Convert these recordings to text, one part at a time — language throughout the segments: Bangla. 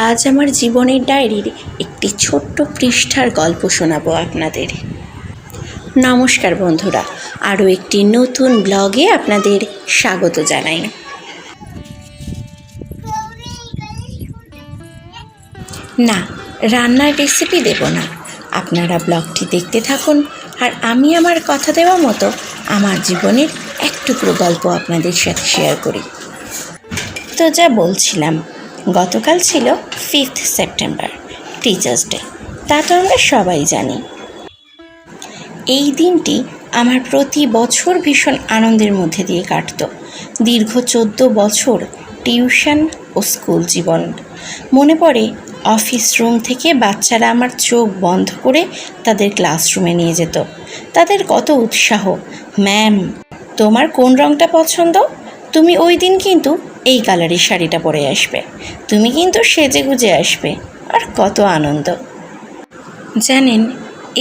আজ আমার জীবনের ডায়েরির একটি ছোট্ট পৃষ্ঠার গল্প শোনাবো আপনাদের। নমস্কার বন্ধুরা, আরও একটি নতুন ব্লগে আপনাদের স্বাগত জানাই। না, রান্নার রেসিপি দেব না, আপনারা ব্লগটি দেখতে থাকুন আর আমি আমার কথা দেওয়া মতো আমার জীবনের এক টুকরো গল্প আপনাদের সাথে শেয়ার করি। তো যা বলছিলাম, গতকাল ছিল 5th সেপ্টেম্বর, টিচার্স ডে। তা তো আমরা সবাই জানি। এই দিনটি আমার প্রতি বছর ভীষণ আনন্দের মধ্যে দিয়ে কাটত। দীর্ঘ 14 বছর টিউশন ও স্কুল জীবন। মনে পড়ে অফিস রুম থেকে বাচ্চারা আমার চোখ বন্ধ করে তাদের ক্লাসরুমে নিয়ে যেত। তাদের কত উৎসাহ, ম্যাম তোমার কোন রঙটা পছন্দ, তুমি ওই দিন কিন্তু এই কালারের শাড়িটা পরে আসবে, তুমি কিন্তু সেজে গুজে আসবে। আর কত আনন্দ। জানেন,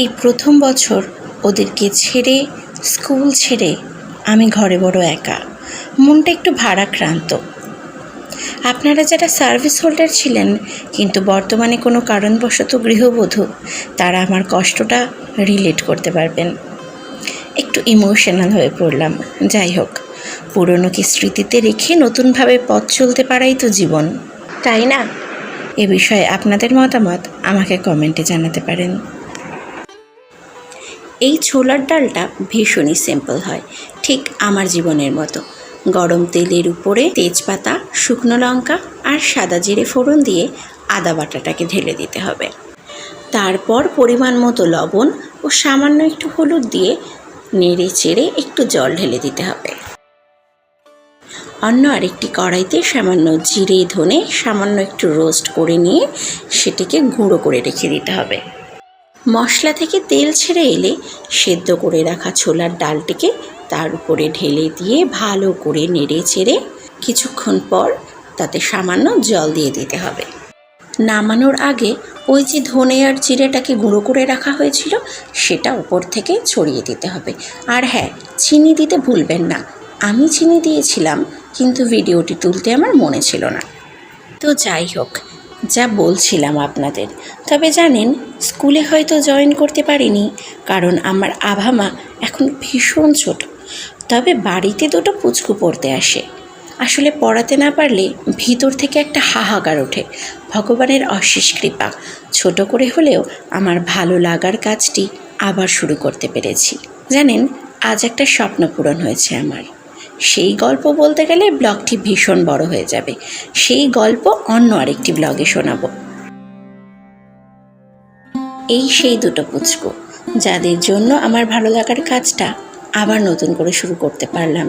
এই প্রথম বছর ওদেরকে ছেড়ে, স্কুল ছেড়ে আমি ঘরে বড় একা, মনটা একটু ভারাক্রান্ত। আপনারা যারা সার্ভিস হোল্ডার ছিলেন কিন্তু বর্তমানে কোনো কারণবশত গৃহবধূ, তারা আমার কষ্টটা রিলেট করতে পারবেন। একটু ইমোশনাল হয়ে পড়লাম। যাই হোক, পুরনোকে স্মৃতিতে রেখে নতুনভাবে পথ চলতে পারাই তো জীবন, তাই না? এ বিষয়ে আপনাদের মতামত আমাকে কমেন্টে জানাতে পারেন। এই ছোলার ডালটা ভীষণই সিম্পল হয়, ঠিক আমার জীবনের মতো। গরম তেলের উপরে তেজপাতা, শুকনো লঙ্কা আর সাদা জিরে ফোড়ন দিয়ে আদা বাটাটাকে ঢেলে দিতে হবে। তারপর পরিমাণ মতো লবণ ও সামান্য একটু হলুদ দিয়ে নেড়ে চেড়ে একটু জল ঢেলে দিতে হবে। অন্য আরেকটি কড়াইতে সামান্য জিরে ধনে সামান্য একটু রোস্ট করে নিয়ে সেটিকে গুঁড়ো করে রেখে দিতে হবে। মশলা থেকে তেল ছেড়ে এলে সেদ্ধ করে রাখা ছোলার ডালটিকে তার উপরে ঢেলে দিয়ে ভালো করে নেড়ে চেড়ে কিছুক্ষণ পর তাতে সামান্য জল দিয়ে দিতে হবে। নামানোর আগে ওই যে ধনে আর জিরেটাকে গুঁড়ো করে রাখা হয়েছিল সেটা উপর থেকে ছড়িয়ে দিতে হবে। আর হ্যাঁ, চিনি দিতে ভুলবেন না। আমি চিনি দিয়েছিলাম কিন্তু ভিডিওটি তুলতে আমার মনে ছিল না। তো যাই হোক, যা বলছিলাম আপনাদের, তবে জানেন, স্কুলে হয়তো জয়েন করতে পারিনি কারণ আমার আভামা এখন ভীষণ ছোট। তবে বাড়িতে দুটো পুচকু পড়তে আসে। আসলে পড়াতে না পারলে ভিতর থেকে একটা হাহাকার ওঠে। ভগবানের অশেষ কৃপা, ছোট করে হলেও আমার ভালো লাগার কাজটি আবার শুরু করতে পেরেছি। জানেন, আজ একটা স্বপ্ন পূরণ হয়েছে আমার। সেই গল্প বলতে গেলে ব্লগটি ভীষণ বড় হয়ে যাবে। সেই গল্প অন্য আরেকটি ব্লগে শোনাবো। এই সেই দুটো পুচকু যাদের জন্য আমার ভালো লাগার কাজটা আবার নতুন করে শুরু করতে পারলাম।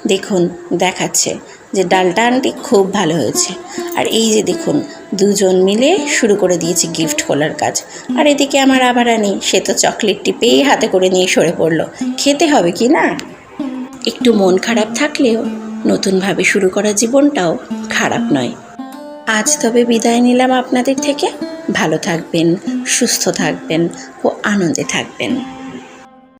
দেখুন, দেখাচ্ছে যে ডালটা আনটি খুব ভালো হয়েছে। আর এই যে দেখুন, দুজন মিলে শুরু করে দিয়েছে গিফট খোলার কাজ। আর এদিকে আমার আবার আনি, সে তো চকলেটটি পেয়ে হাতে করে নিয়ে সরে পড়লো। খেতে হবে কি না? একটু মন খারাপ থাকলেও নতুনভাবে শুরু করা জীবনটাও খারাপ নয়। আজ তবে বিদায় নিলাম আপনাদের থেকে। ভালো থাকবেন, সুস্থ থাকবেন ও আনন্দে থাকবেন।